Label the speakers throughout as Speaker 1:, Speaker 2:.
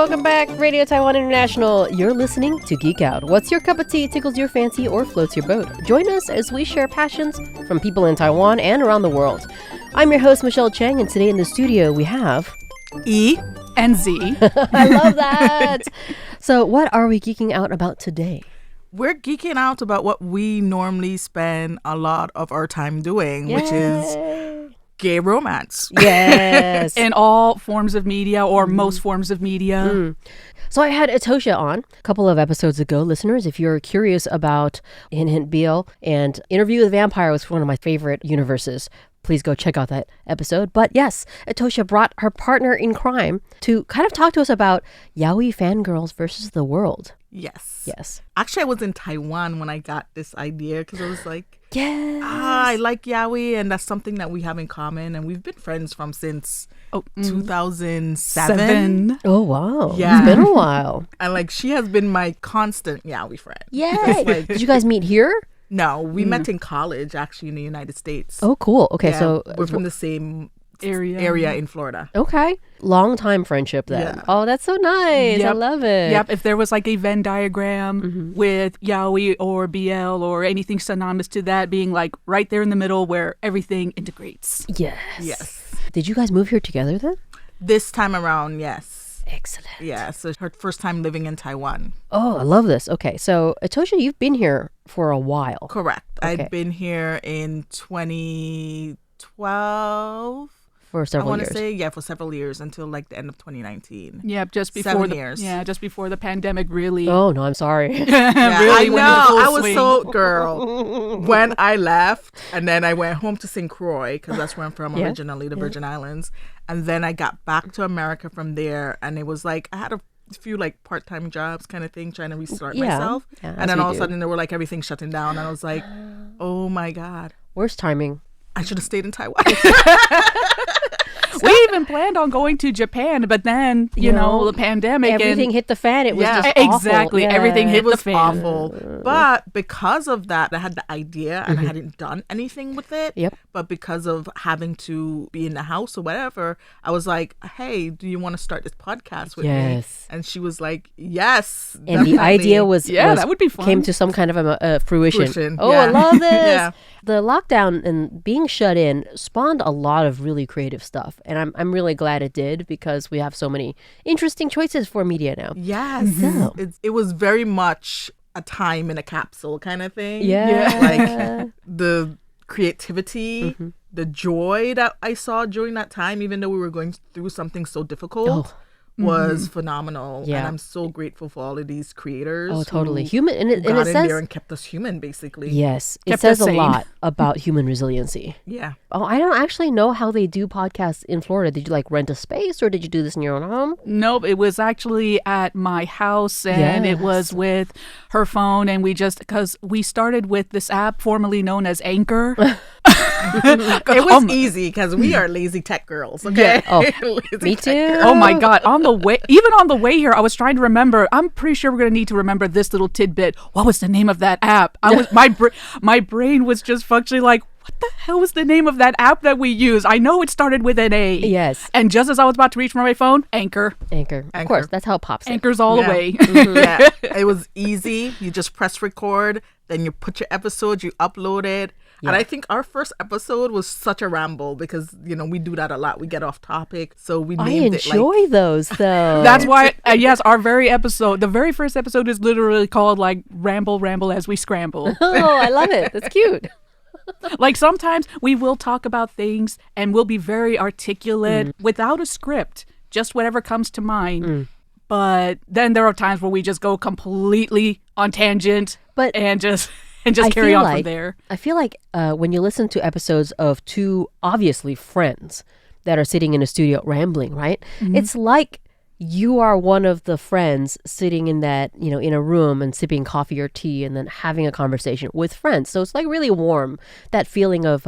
Speaker 1: welcome back, Radio Taiwan International. You're listening to Geek Out. What's your cup of tea, tickles your fancy, or floats your boat? Join us as we share passions from people in Taiwan and around the world. I'm your host, Michelle Chang, and today in the studio we have...
Speaker 2: E and Z.
Speaker 1: I love that! So what are we geeking out about today?
Speaker 2: We're geeking out about what we normally spend a lot of our time doing, which is gay romance.
Speaker 1: Yes.
Speaker 3: In all forms of media or most forms of media.
Speaker 1: So I had Etosha on a couple of episodes ago. Listeners, if you're curious about Hint Hint Beale and Interview with the Vampire was one of my favorite universes, please go check out that episode. But yes, Etosha brought her partner in crime to kind of talk to us about Yaoi fangirls versus the world.
Speaker 2: Yes. Actually, I was in Taiwan when I got this idea because I was like,
Speaker 1: yes.
Speaker 2: I like yaoi, and that's something that we have in common. And we've been friends since 2007.
Speaker 1: Oh, wow.
Speaker 2: Yeah.
Speaker 1: It's been a while.
Speaker 2: And like, she has been my constant yaoi friend.
Speaker 1: Yay.
Speaker 2: Like,
Speaker 1: did you guys meet here?
Speaker 2: No, we met in college, actually, in the United States.
Speaker 1: Oh, cool. Okay,
Speaker 2: Yeah,
Speaker 1: so...
Speaker 2: we're from the same
Speaker 3: Area
Speaker 2: in Florida.
Speaker 1: Okay. Long time friendship then.
Speaker 2: Yeah.
Speaker 1: Oh, that's so nice. I
Speaker 3: Yep.
Speaker 1: love it.
Speaker 3: Yep. If there was like a Venn diagram with yaoi or BL or anything synonymous to that being like right there in the middle where everything integrates.
Speaker 2: Yes.
Speaker 1: Did you guys move here together then?
Speaker 2: This time around, yes.
Speaker 1: Excellent.
Speaker 2: Yeah, so her first time living in Taiwan.
Speaker 1: Oh, I love this. Okay, so Etosha, you've been here for a while.
Speaker 2: Correct.
Speaker 1: Okay.
Speaker 2: I'd been here in 2012.
Speaker 1: For several
Speaker 2: I want
Speaker 1: years.
Speaker 2: to say, for several years until like the end of 2019.
Speaker 3: Yep. Just before
Speaker 2: 7
Speaker 3: the
Speaker 2: years.
Speaker 3: just before the pandemic really.
Speaker 1: Oh, no, I'm sorry.
Speaker 2: Yeah,
Speaker 3: really
Speaker 2: I
Speaker 3: went
Speaker 2: know.
Speaker 3: into full
Speaker 2: I was
Speaker 3: swing.
Speaker 2: so girl when I left, and then I went home to St. Croix because that's where I'm from originally, the Virgin Islands. And then I got back to America from there, and it was like I had a few like part-time jobs kind of thing, trying to restart myself.
Speaker 1: Yeah,
Speaker 2: and then all of a sudden they were like everything shutting down, and I was like, oh my God,
Speaker 1: Worst timing.
Speaker 2: I should have stayed in Taiwan.
Speaker 3: We even planned on going to Japan, but then, you know, the pandemic.
Speaker 1: Everything hit the fan. It was just awful.
Speaker 3: Exactly.
Speaker 1: Yeah.
Speaker 3: Everything hit
Speaker 2: It was
Speaker 3: the fan.
Speaker 2: awful. But because of that, I had the idea and I hadn't done anything with it.
Speaker 1: Yep.
Speaker 2: But because of having to be in the house or whatever, I was like, hey, do you want to start this podcast with me?
Speaker 1: Yes.
Speaker 2: And she was like, yes.
Speaker 1: And
Speaker 2: definitely.
Speaker 1: the idea was
Speaker 3: that would be fun.
Speaker 1: Came to some kind of a fruition. Oh,
Speaker 2: yeah.
Speaker 1: I love this.
Speaker 2: Yeah.
Speaker 1: The lockdown and being shut in spawned a lot of really creative stuff. And I'm really glad it did because we have so many interesting choices for media now.
Speaker 2: Yes.
Speaker 1: So-
Speaker 2: It was very much a time in a capsule kind of thing.
Speaker 1: Yeah.
Speaker 2: Like the creativity, the joy that I saw during that time, even though we were going through something so difficult, was phenomenal.
Speaker 1: Yeah.
Speaker 2: And I'm so grateful for all of these creators.
Speaker 1: Oh, totally.
Speaker 2: who
Speaker 1: Human. And it
Speaker 2: got in
Speaker 1: says...
Speaker 2: there and kept us human, basically.
Speaker 1: Yes. It
Speaker 3: Kept
Speaker 1: says
Speaker 3: us
Speaker 1: a
Speaker 3: sane.
Speaker 1: lot about human resiliency.
Speaker 2: Yeah.
Speaker 1: Oh, I don't actually know how they do podcasts in Florida. Did you like rent a space or did you do this in your own home?
Speaker 3: Nope, it was actually at my house and it was with her phone. And because we started with this app formerly known as Anchor.
Speaker 2: It was easy because we are lazy tech girls, okay?
Speaker 1: Oh,
Speaker 2: Lazy
Speaker 1: me
Speaker 2: tech
Speaker 1: too.
Speaker 3: Oh my God. On the way here, I was trying to remember. I'm pretty sure we're going to need to remember this little tidbit. What was the name of that app? My brain was just functioning like, what the hell was the name of that app that we use? I know it started with an A.
Speaker 1: Yes.
Speaker 3: And just as I was about to reach for my phone, Anchor.
Speaker 1: Anchor. Of course, that's how it pops in.
Speaker 3: Anchor's all the way.
Speaker 2: Yeah, it was easy. You just press record, then you put your episode, you upload it.
Speaker 1: Yeah.
Speaker 2: And I think our first episode was such a ramble because, we do that a lot. We get off topic. So we
Speaker 1: I
Speaker 2: named it
Speaker 1: enjoy those though.
Speaker 3: That's why, yes, the very first episode is literally called like Ramble as we scramble.
Speaker 1: Oh, I love it. That's cute.
Speaker 3: Like sometimes we will talk about things and we'll be very articulate without a script, just whatever comes to mind. But then there are times where we just go completely on tangent and just carry on from there.
Speaker 1: I feel like when you listen to episodes of two obviously friends that are sitting in a studio rambling, right? It's like you are one of the friends sitting in that, in a room and sipping coffee or tea and then having a conversation with friends. So it's like really warm, that feeling of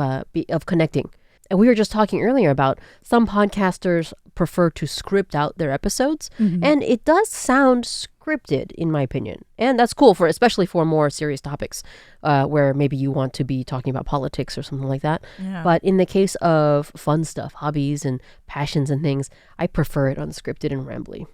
Speaker 1: connecting. And we were just talking earlier about some podcasters prefer to script out their episodes. And it does sound scripted, in my opinion. And that's cool, especially for more serious topics where maybe you want to be talking about politics or something like that.
Speaker 2: Yeah.
Speaker 1: But in the case of fun stuff, hobbies and passions and things, I prefer it unscripted and rambly.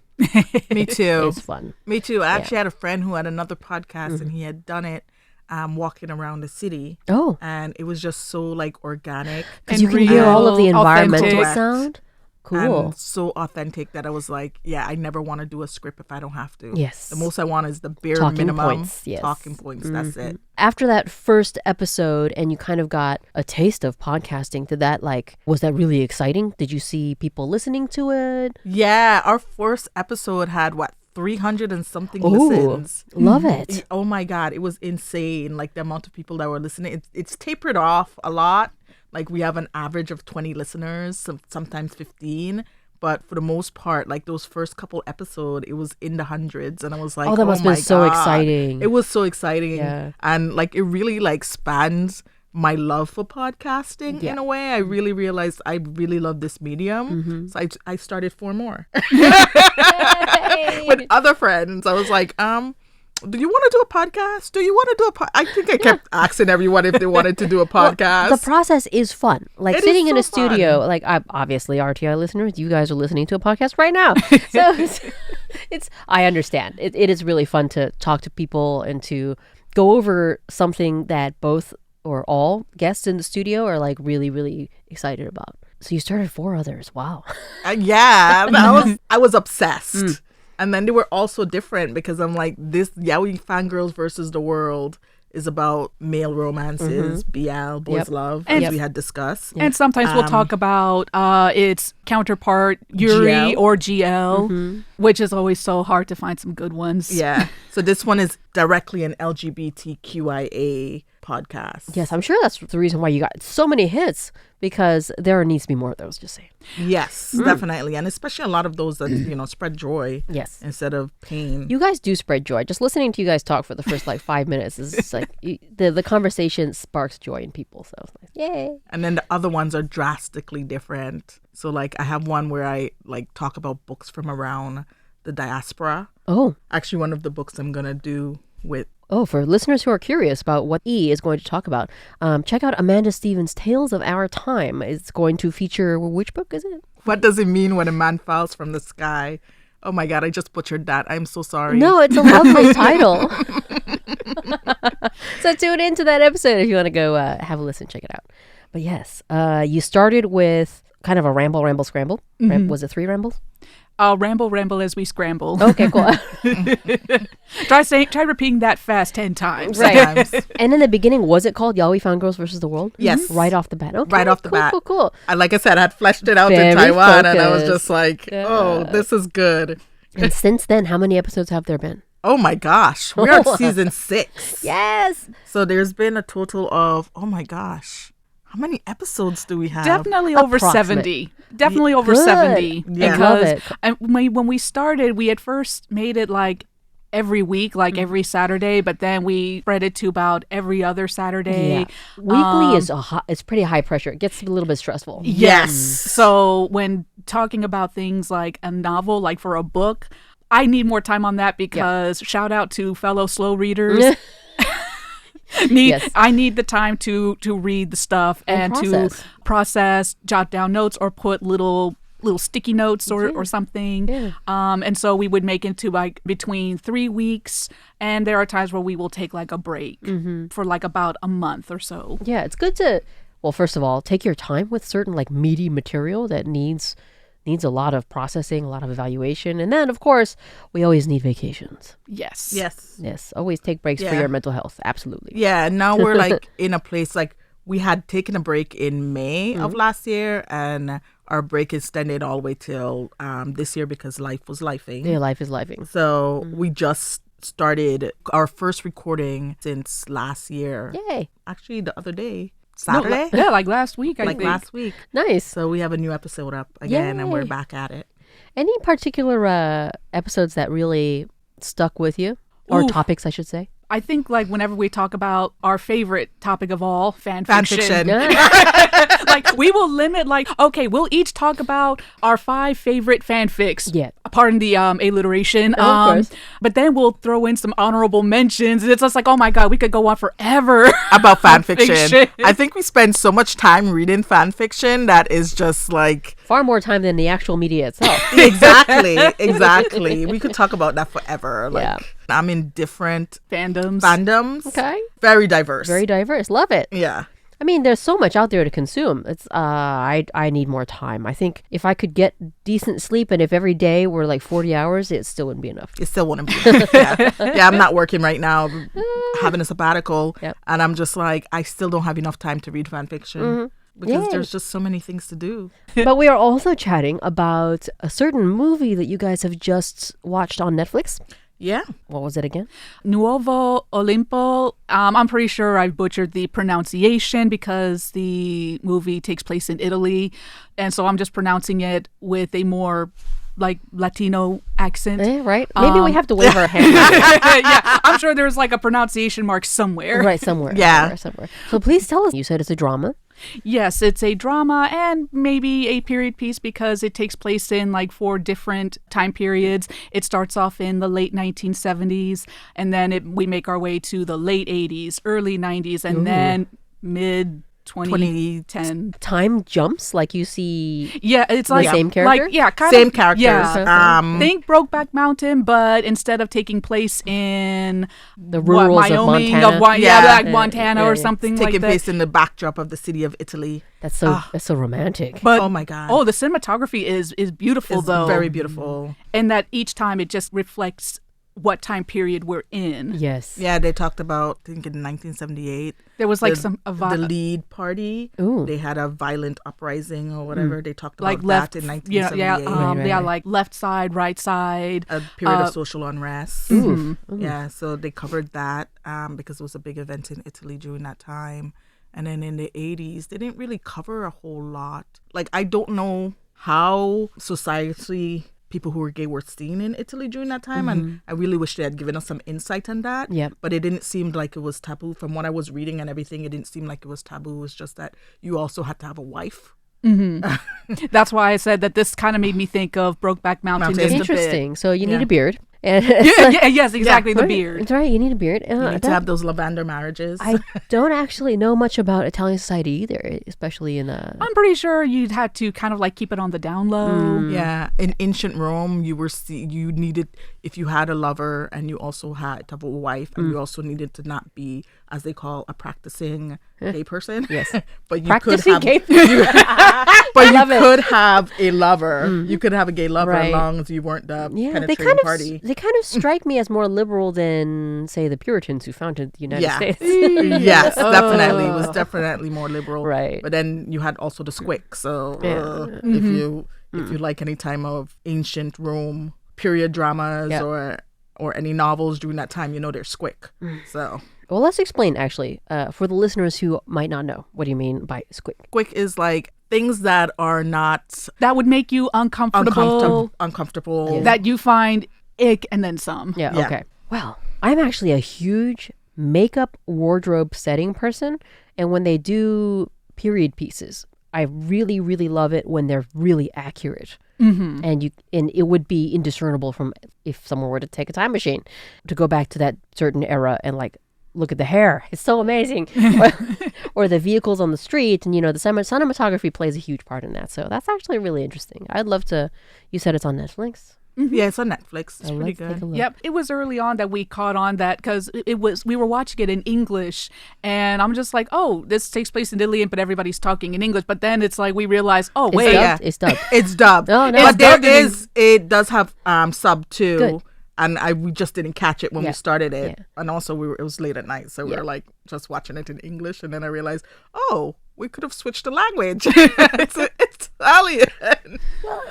Speaker 2: Me too.
Speaker 1: It's fun.
Speaker 2: Me too. I actually had a friend who had another podcast and he had done it walking around the city.
Speaker 1: Oh.
Speaker 2: And it was just so like organic.
Speaker 1: Because you can hear all of the environmental
Speaker 3: authentic.
Speaker 1: sound. Cool.
Speaker 2: And so authentic that I was like, yeah, I never want to do a script if I don't have to.
Speaker 1: Yes.
Speaker 2: The most I want is the bare
Speaker 1: Talking
Speaker 2: minimum
Speaker 1: points, yes.
Speaker 2: talking points. That's it.
Speaker 1: After that first episode and you kind of got a taste of podcasting, was that really exciting? Did you see people listening to it?
Speaker 2: Yeah, our first episode had 300 and something
Speaker 1: Ooh,
Speaker 2: listens.
Speaker 1: love it.
Speaker 2: Oh my God, it was insane. Like the amount of people that were listening. It's tapered off a lot. Like we have an average of 20 listeners, sometimes 15. But for the most part, like those first couple episodes, it was in the hundreds. And I was like,
Speaker 1: that must have been so exciting.
Speaker 2: It was so exciting.
Speaker 1: Yeah.
Speaker 2: And like it really like spans my love for podcasting in a way. I really realized I really love this medium. So I started 4 more. With other friends. I was like, do you want to do a podcast? Do you want to do a podcast? I think I kept asking everyone if they wanted to do a podcast.
Speaker 1: Well, the process is fun. Like
Speaker 2: It
Speaker 1: sitting
Speaker 2: is
Speaker 1: in a
Speaker 2: so
Speaker 1: studio, like obviously RTI listeners, you guys are listening to a podcast right now. So I understand. It is really fun to talk to people and to go over something that both or all guests in the studio are like really, really excited about. So you started 4 others. Wow.
Speaker 2: Yeah, I was obsessed. And then they were also different because I'm like, this Yaoi Fangirls versus the world is about male romances, BL, boys love, as we had discussed.
Speaker 3: And sometimes we'll talk about its counterpart, Yuri
Speaker 2: GL.
Speaker 3: or GL, which is always so hard to find some good ones.
Speaker 2: Yeah. So this one is directly an LGBTQIA podcast.
Speaker 1: Yes, I'm sure that's the reason why you got so many hits, because there needs to be more of those, just saying.
Speaker 2: Yes, definitely. And especially a lot of those that, spread joy
Speaker 1: Yes.
Speaker 2: instead of pain.
Speaker 1: You guys do spread joy. Just listening to you guys talk for the first 5 minutes is just like the conversation sparks joy in people. So it's like, yay.
Speaker 2: And then the other ones are drastically different. So like I have one where I like talk about books from around the diaspora.
Speaker 1: Oh.
Speaker 2: Actually, one of the books I'm going to do with.
Speaker 1: Oh, for listeners who are curious about what E is going to talk about, check out Amanda Stevens' Tales of Our Time. It's going to feature, which book is it?
Speaker 2: What does it mean when a man falls from the sky? Oh my God, I just butchered that. I'm so sorry.
Speaker 1: No, it's a lovely title. So tune into that episode if you want to go have a listen, check it out. But yes, you started with kind of a ramble, scramble. Was it 3 rambles?
Speaker 3: Ramble as we scramble.
Speaker 1: Okay, cool.
Speaker 3: Try repeating that fast 10 times.
Speaker 1: Right. And in the beginning, was it called Yaoi Fangirls versus the World?
Speaker 2: Yes.
Speaker 1: Right off the bat. Okay,
Speaker 2: Right off the bat.
Speaker 1: Cool.
Speaker 2: And like I said, I had fleshed it out
Speaker 1: Very
Speaker 2: in Taiwan and I was
Speaker 1: focused.
Speaker 2: just like, oh, this is good.
Speaker 1: And since then, how many episodes have there been?
Speaker 2: Oh my gosh. We're at season 6.
Speaker 1: Yes.
Speaker 2: So there's been a total of, oh my gosh. How many episodes do we have?
Speaker 3: Definitely over
Speaker 1: Approximate.
Speaker 3: 70. Definitely over
Speaker 1: Good.
Speaker 3: 70.
Speaker 2: Yeah.
Speaker 1: Love
Speaker 3: Because
Speaker 1: it.
Speaker 3: when we started, we had first made it like every week, like every Saturday, but then we spread it to about every other Saturday.
Speaker 1: Yeah. Weekly is it's pretty high pressure. It gets a little bit stressful.
Speaker 2: Yes.
Speaker 3: So when talking about things like a novel, like for a book, I need more time on that because shout out to fellow slow readers. I need the time to read the stuff and to process, jot down notes, or put little sticky notes or something.
Speaker 1: Yeah.
Speaker 3: And so we would make into like between 3 weeks, and there are times where we will take like a break for like about a month or so.
Speaker 1: Yeah, it's good to, well, first of all, take your time with certain like meaty material that needs a lot of processing, a lot of evaluation. And then, of course, we always need vacations.
Speaker 3: Yes.
Speaker 1: Yes, always take breaks for your mental health. Absolutely.
Speaker 2: Yeah, now we're like in a place like we had taken a break in May of last year, and our break extended all the way till this year because life was lifing.
Speaker 1: Yeah, life is lifing.
Speaker 2: So we just started our first recording since last year.
Speaker 1: Yay.
Speaker 2: Actually, the other day. Saturday?
Speaker 3: Like last week, I
Speaker 2: like
Speaker 3: think.
Speaker 2: last week.
Speaker 1: Nice.
Speaker 2: So we have a new episode up again, and we're
Speaker 1: Yay.
Speaker 2: back at it.
Speaker 1: Any particular episodes that really stuck with you? Or
Speaker 3: Ooh.
Speaker 1: topics, I should say?
Speaker 3: I think like whenever we talk about our favorite topic of all, fan
Speaker 2: fiction.
Speaker 3: Like we will limit like, okay, we'll each talk about our 5 favorite fanfics.
Speaker 1: Yeah.
Speaker 3: Pardon the alliteration.
Speaker 1: Of course.
Speaker 3: But then we'll throw in some honorable mentions. It's just like, oh my God, we could go on forever
Speaker 2: about fan fiction. I think we spend so much time reading fan fiction that is just like
Speaker 1: Far more time than the actual media itself.
Speaker 2: Exactly. We could talk about that forever. Like,
Speaker 1: Yeah.
Speaker 2: I'm in different
Speaker 3: fandoms.
Speaker 1: Okay.
Speaker 2: Very diverse.
Speaker 1: Very diverse. Love it.
Speaker 2: Yeah.
Speaker 1: I mean, there's so much out there to consume. It's I need more time. I think if I could get decent sleep and if every day were like 40 hours, it still wouldn't be enough.
Speaker 2: It still wouldn't be. Yeah, I'm not working right now, having a sabbatical,
Speaker 1: Yep.
Speaker 2: and I'm just like, I still don't have enough time to read fan fiction because
Speaker 1: Yay.
Speaker 2: there's just so many things to do.
Speaker 1: But we are also chatting about a certain movie that you guys have just watched on Netflix.
Speaker 2: Yeah.
Speaker 1: What was it again?
Speaker 3: Nuovo Olimpo. I'm pretty sure I butchered the pronunciation because the movie takes place in Italy. And so I'm just pronouncing it with a more like Latino accent.
Speaker 1: Right? Maybe we have to wave our hand.
Speaker 3: Yeah, I'm sure there's like a pronunciation mark somewhere.
Speaker 1: Right, somewhere.
Speaker 2: Yeah.
Speaker 1: Somewhere. So please tell us. You said it's a drama.
Speaker 3: Yes, it's a drama and maybe a period piece because it takes place in like 4 different time periods. It starts off in the late 1970s and then we make our way to the late 80s, early 90s, and then mid 2010.
Speaker 1: Time jumps like you see.
Speaker 3: Yeah, it's like
Speaker 1: same character?
Speaker 3: Like, yeah, kind
Speaker 2: Same
Speaker 3: of,
Speaker 2: characters.
Speaker 3: Yeah. Think Brokeback Mountain, but instead of taking place in
Speaker 1: The rurals of
Speaker 3: Wyoming,
Speaker 1: Montana.
Speaker 3: like Montana or
Speaker 1: yeah.
Speaker 3: something like
Speaker 2: Taking
Speaker 3: that.
Speaker 2: place in the backdrop of the city of Italy.
Speaker 1: That's so romantic.
Speaker 3: But
Speaker 2: Oh my God.
Speaker 3: Oh, the cinematography is beautiful
Speaker 2: It's
Speaker 3: though.
Speaker 2: very beautiful.
Speaker 3: And that each time it just reflects what time period we're in.
Speaker 1: Yes.
Speaker 2: Yeah, they talked about, I think in 1978.
Speaker 3: There was like
Speaker 2: the lead party.
Speaker 1: Ooh.
Speaker 2: They had a violent uprising or whatever. They talked about
Speaker 3: like left
Speaker 2: that in 1978.
Speaker 1: Right.
Speaker 3: like left side, right side.
Speaker 2: A period of social unrest.
Speaker 1: Ooh.
Speaker 2: Yeah, so they covered that because it was a big event in Italy during that time. And then in the 80s, they didn't really cover a whole lot. Like, I don't know how society people who were gay were seen in Italy during that time. And I really wish they had given us some insight on that.
Speaker 1: Yep.
Speaker 2: But it didn't seem like it was taboo. From what I was reading and everything, it didn't seem like it was taboo. It was just that you also had to have a wife.
Speaker 3: That's why I said that this kind of made me think of Brokeback Mountain.
Speaker 2: Mountain.
Speaker 3: Just a bit.
Speaker 1: Interesting. So you need
Speaker 2: Yeah.
Speaker 1: a beard. And
Speaker 3: Yes, exactly. The
Speaker 1: Right.
Speaker 3: beard.
Speaker 1: That's right. You need a beard.
Speaker 2: You need to have those lavender marriages.
Speaker 1: I don't actually know much about Italian society either, especially in
Speaker 3: I'm pretty sure you'd had to kind of like keep it on the down low.
Speaker 2: Yeah, in ancient Rome, you needed, if you had a lover and you also had to have a wife, and you also needed to not be, as they call, a practicing gay person.
Speaker 1: Yes.
Speaker 2: But you
Speaker 1: practicing
Speaker 2: could have,
Speaker 1: gay.
Speaker 2: but you
Speaker 1: love it.
Speaker 2: could have a lover. You could have a gay lover
Speaker 1: Right.
Speaker 2: as long as you weren't the
Speaker 1: Yeah, they
Speaker 2: penetrating
Speaker 1: kind of
Speaker 2: party.
Speaker 1: they kind of strike me as more liberal than, say, the Puritans who founded the United
Speaker 2: Yeah.
Speaker 1: States.
Speaker 2: Yes, definitely. It was definitely more liberal.
Speaker 1: Right.
Speaker 2: But then you had also the squick. So
Speaker 1: Yeah.
Speaker 2: if you like any time of ancient Rome period dramas
Speaker 1: Yep.
Speaker 2: or any novels during that time, you know they're squick. So
Speaker 1: Well, let's explain actually for the listeners who might not know. What do you mean by squick?
Speaker 2: squick is like things that are not
Speaker 3: That would make you uncomfortable.
Speaker 2: uncomfortable.
Speaker 3: That you find ick and then some.
Speaker 1: Yeah.
Speaker 2: Yeah.
Speaker 1: Okay. Well, I'm actually a huge makeup wardrobe setting person, and when they do period pieces, I really, really love it when they're really accurate. And it would be indiscernible from if someone were to take a time machine to go back to that certain era and like look at the hair. It's so amazing. or the vehicles on the street, and the cinematography plays a huge part in that. So that's actually really interesting. I'd love to. You said it's on Netflix.
Speaker 2: Yeah, it's on Netflix. It's
Speaker 1: So
Speaker 2: pretty
Speaker 1: let's take a
Speaker 2: good.
Speaker 1: look.
Speaker 3: Yep, it was early on that we caught on that because we were watching it in English, and I'm just like, oh, this takes place in Italy, but everybody's talking in English. But then it's like we realize, oh
Speaker 1: It's
Speaker 3: wait,
Speaker 1: dubbed?
Speaker 2: yeah.
Speaker 1: It's dubbed.
Speaker 2: It's dubbed.
Speaker 1: Oh, no.
Speaker 2: But
Speaker 1: It's
Speaker 2: there
Speaker 3: dubbed in
Speaker 2: it does have sub too.
Speaker 1: Good.
Speaker 2: And we just didn't catch it when
Speaker 1: Yeah.
Speaker 2: we started it.
Speaker 1: Yeah.
Speaker 2: And also it was late at night, so we were like just watching it in English, and then I realized, oh, we could have switched the language. It's Italian.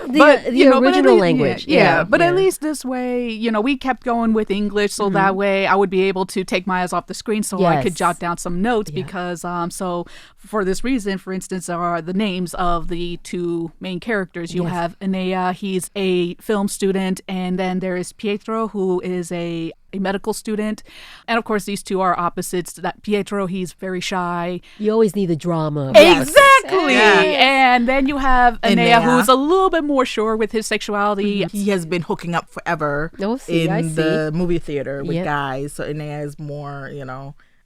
Speaker 1: The
Speaker 3: but at
Speaker 1: original
Speaker 3: least-
Speaker 1: language.
Speaker 3: Yeah, but at least this way, we kept going with English, so that way I would be able to take my eyes off the screen, so I could
Speaker 1: Yes.
Speaker 3: jot down some notes.
Speaker 1: Yeah.
Speaker 3: Because so for this reason, for instance, are the names of the 2 main characters. You have Enea, he's a film student, and then there is Pietro, who is a a medical student. And of course, these two are opposites. That Pietro, he's very shy.
Speaker 1: You always need the drama.
Speaker 3: Exactly.
Speaker 2: Yes.
Speaker 3: And then you have Enea,
Speaker 2: Enea.
Speaker 3: who's a little bit more sure with his sexuality.
Speaker 2: He has been hooking up forever
Speaker 1: Oh, see, I
Speaker 2: in
Speaker 1: see.
Speaker 2: the movie theater with
Speaker 1: Yep.
Speaker 2: guys. So Enea is more,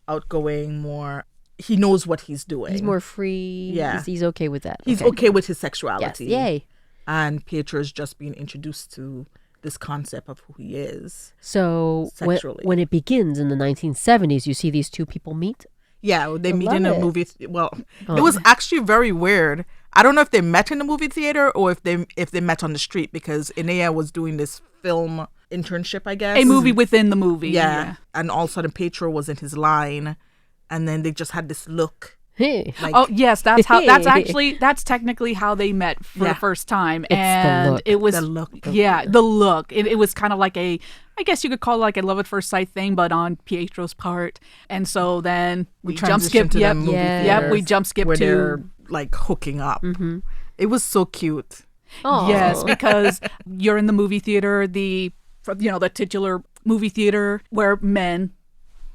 Speaker 2: outgoing, more. He knows what he's doing.
Speaker 1: He's more free.
Speaker 2: Yeah.
Speaker 1: He's okay with that.
Speaker 2: He's okay with his
Speaker 1: Yes.
Speaker 2: sexuality.
Speaker 1: Yay.
Speaker 2: And Pietro is just being introduced to this concept of who he is.
Speaker 1: So
Speaker 2: Sexually.
Speaker 1: when it begins in the 1970s, you see these two people meet.
Speaker 2: Yeah, they meet
Speaker 1: love
Speaker 2: in a
Speaker 1: it.
Speaker 2: movie. It was actually very weird. I don't know if they met in the movie theater or if they met on the street, because Enea was doing this film internship, I guess.
Speaker 3: A movie within the movie.
Speaker 2: Yeah. And all of a sudden Pietro was in his line, and then they just had this look.
Speaker 1: Hey.
Speaker 2: Like,
Speaker 3: Oh yes, that's technically how they met for the first time.
Speaker 1: the
Speaker 3: And
Speaker 1: look.
Speaker 3: it was
Speaker 2: The look.
Speaker 3: the look. It was kind of like I guess you could call it like a love at first sight thing, but on Pietro's part. And so then we jump skip.
Speaker 2: transitioned to the
Speaker 3: Yep,
Speaker 2: movie
Speaker 3: yep. We jump skip
Speaker 2: where
Speaker 3: to
Speaker 2: they're like hooking up. It was so cute.
Speaker 1: Aw.
Speaker 3: yes, because you're in the movie theater, the titular movie theater where men,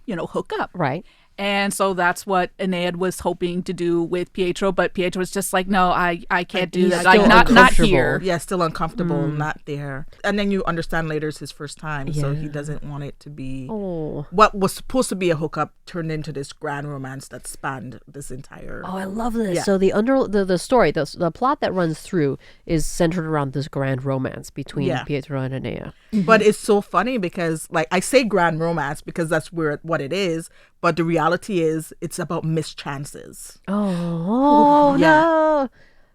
Speaker 3: hook up.
Speaker 1: Right.
Speaker 3: And so that's what Enea was hoping to do with Pietro, but Pietro was just like, no, I can't do
Speaker 1: He's
Speaker 3: that.
Speaker 1: still
Speaker 3: Like, not
Speaker 1: uncomfortable.
Speaker 3: here.
Speaker 2: Yeah, still uncomfortable, not there. And then you understand later it's his first time, so he
Speaker 1: Yeah.
Speaker 2: doesn't want it to be
Speaker 1: Oh.
Speaker 2: what was supposed to be a hookup turned into this grand romance that spanned this entire.
Speaker 1: Oh, I love this.
Speaker 2: Yeah.
Speaker 1: So the story, the plot that runs through is centered around this grand romance between
Speaker 2: Yeah.
Speaker 1: Pietro and Enea.
Speaker 2: But it's so funny because, like, I say grand romance because that's what it is. But the reality is, it's about mischances.
Speaker 1: Oh,
Speaker 2: Yeah.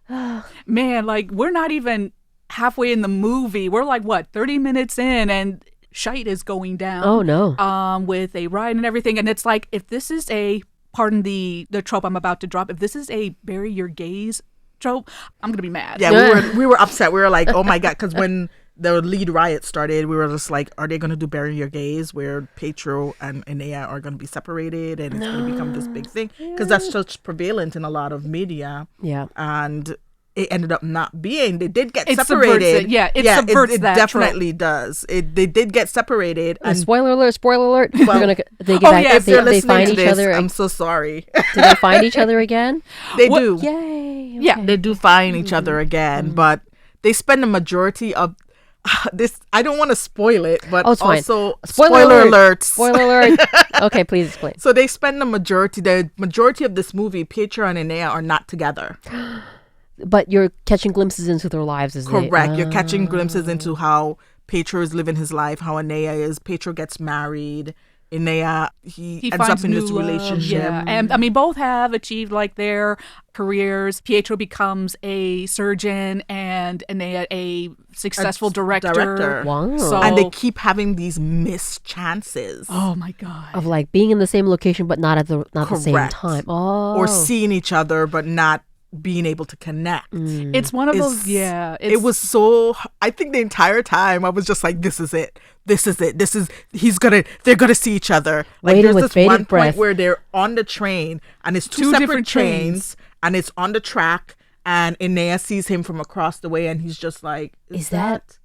Speaker 1: no.
Speaker 3: Man, like, we're not even halfway in the movie. We're like, what, 30 minutes in, and shite is going down.
Speaker 1: Oh, no.
Speaker 3: With a ride and everything. And it's like, if this is pardon the trope I'm about to drop, if this is a bury your gays trope, I'm going to be mad.
Speaker 2: Yeah, we were upset. We were like, oh my God, because when the lead riot started, we were just like, are they going to do Bury Your Gays, where Pietro and Enea are going to be separated and it's going to become this big thing? Because that's just prevalent in a lot of media.
Speaker 1: Yeah.
Speaker 2: And it ended up not being. They did get
Speaker 3: It
Speaker 2: separated.
Speaker 3: subverts it. Yeah, it subverts
Speaker 2: it
Speaker 3: that
Speaker 2: definitely does. They did get separated. And
Speaker 1: Spoiler alert! Spoiler alert!
Speaker 2: Well,
Speaker 1: We're gonna. They get
Speaker 3: oh,
Speaker 1: back.
Speaker 3: yeah,
Speaker 2: if they're
Speaker 1: they
Speaker 2: listening
Speaker 1: find
Speaker 2: to
Speaker 1: each
Speaker 2: this,
Speaker 1: other.
Speaker 2: I'm so sorry.
Speaker 1: Do they find each other again?
Speaker 2: They
Speaker 3: What-
Speaker 2: do.
Speaker 1: Yay!
Speaker 3: Yeah.
Speaker 1: okay.
Speaker 2: They do find each other again, but they spend the majority of this. I don't want to spoil it, but
Speaker 1: Oh, it's fine.
Speaker 2: also
Speaker 1: Spoiler
Speaker 2: alerts.
Speaker 1: Spoiler alert! Okay, please explain.
Speaker 2: So they spend the majority of this movie, Pietro and Enea are not together.
Speaker 1: But you're catching glimpses into their lives as they.
Speaker 2: Correct. You're catching glimpses into how Pietro is living his life, how Enea is. Pietro gets married. Enea, he ends
Speaker 3: finds
Speaker 2: up in
Speaker 3: new
Speaker 2: this
Speaker 3: love,
Speaker 2: relationship.
Speaker 3: Yeah. And I mean, both have achieved like their careers. Pietro becomes a surgeon and Enea a successful director.
Speaker 1: Wow.
Speaker 3: So,
Speaker 2: And they keep having these missed chances.
Speaker 3: oh my God.
Speaker 1: Of like being in the same location but not at the same
Speaker 2: Correct.
Speaker 1: time. Oh.
Speaker 2: Or seeing each other but not being able to connect.
Speaker 3: It's one of those,
Speaker 2: It's-
Speaker 3: It's,
Speaker 2: It was so, I think the entire time I was just like, this is it. This is it. They're gonna see each other. Like
Speaker 1: Waiting
Speaker 2: there's
Speaker 1: with
Speaker 2: this
Speaker 1: bated
Speaker 2: one
Speaker 1: breath.
Speaker 2: point where they're on the train and it's two
Speaker 3: Two
Speaker 2: separate
Speaker 3: different
Speaker 2: trains and it's on the track and Enea sees him from across the way and he's just like,
Speaker 1: Is that?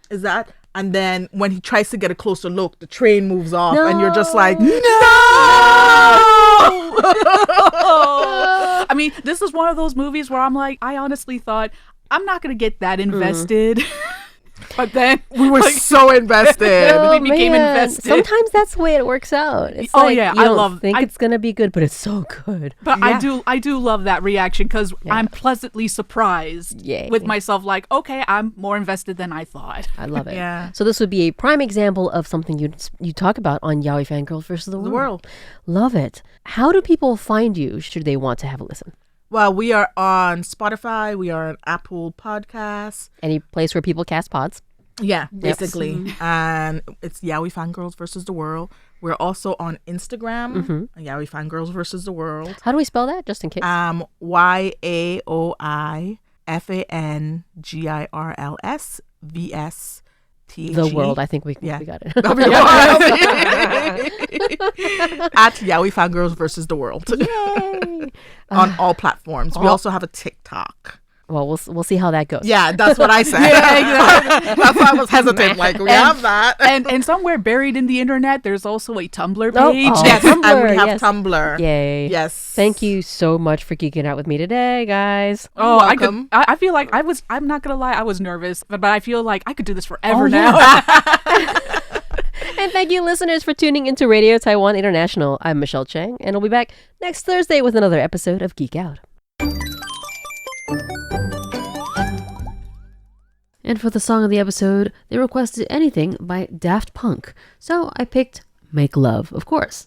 Speaker 2: is that? And then when he tries to get a closer look, the train moves off and you're just like,
Speaker 1: No!
Speaker 3: I mean, this is one of those movies where I'm like, I honestly thought I'm not going to get that invested. But then
Speaker 2: we were so invested.
Speaker 3: We became invested.
Speaker 1: Sometimes that's the way it works out. It's
Speaker 3: Oh,
Speaker 1: like,
Speaker 3: yeah,
Speaker 1: you
Speaker 3: I
Speaker 1: don't
Speaker 3: love-
Speaker 1: think
Speaker 3: I-
Speaker 1: it's gonna be good, but it's so good.
Speaker 3: But
Speaker 2: Yeah.
Speaker 3: I do love that reaction because I'm pleasantly surprised
Speaker 1: Yay.
Speaker 3: with myself. Like, okay, I'm more invested than I thought.
Speaker 1: I love it.
Speaker 2: Yeah.
Speaker 1: So this would be a prime example of something you talk about on Yaoi Fangirls versus the World. Love it. How do people find you should they want to have a listen?
Speaker 2: Well, we are on Spotify. We are on Apple Podcasts.
Speaker 1: Any place where people cast pods?
Speaker 2: Yeah, basically. And it's Yaoi Fangirls versus the World. We're also on Instagram, Yaoi Fangirls versus the World.
Speaker 1: How do we spell that, just in case?
Speaker 2: YAOIFANGIRLSVSTHE.
Speaker 1: The World. I think we
Speaker 2: Yeah.
Speaker 1: got it.
Speaker 2: At Yaoi Fangirls versus the World.
Speaker 1: Yay!
Speaker 2: On all platforms. We also have a TikTok.
Speaker 1: Well, we'll see how that goes.
Speaker 2: Yeah, that's what I said. That's why I was hesitant. Like, we have that.
Speaker 3: And somewhere buried in the internet, there's also a Tumblr
Speaker 1: Oh,
Speaker 3: page.
Speaker 2: Yes,
Speaker 1: Tumblr,
Speaker 2: and we have
Speaker 1: yes.
Speaker 2: Tumblr.
Speaker 1: Yay.
Speaker 2: Yes.
Speaker 1: Thank you so much for geeking out with me today, guys.
Speaker 3: Oh,
Speaker 2: Welcome.
Speaker 3: I feel like I'm not going to lie, I was nervous, but I feel like I could do this forever
Speaker 1: Oh,
Speaker 3: now.
Speaker 1: And thank you, listeners, for tuning into Radio Taiwan International. I'm Michelle Chang, and I'll be back next Thursday with another episode of Geek Out. And for the song of the episode, they requested anything by Daft Punk. So I picked Make Love, of course.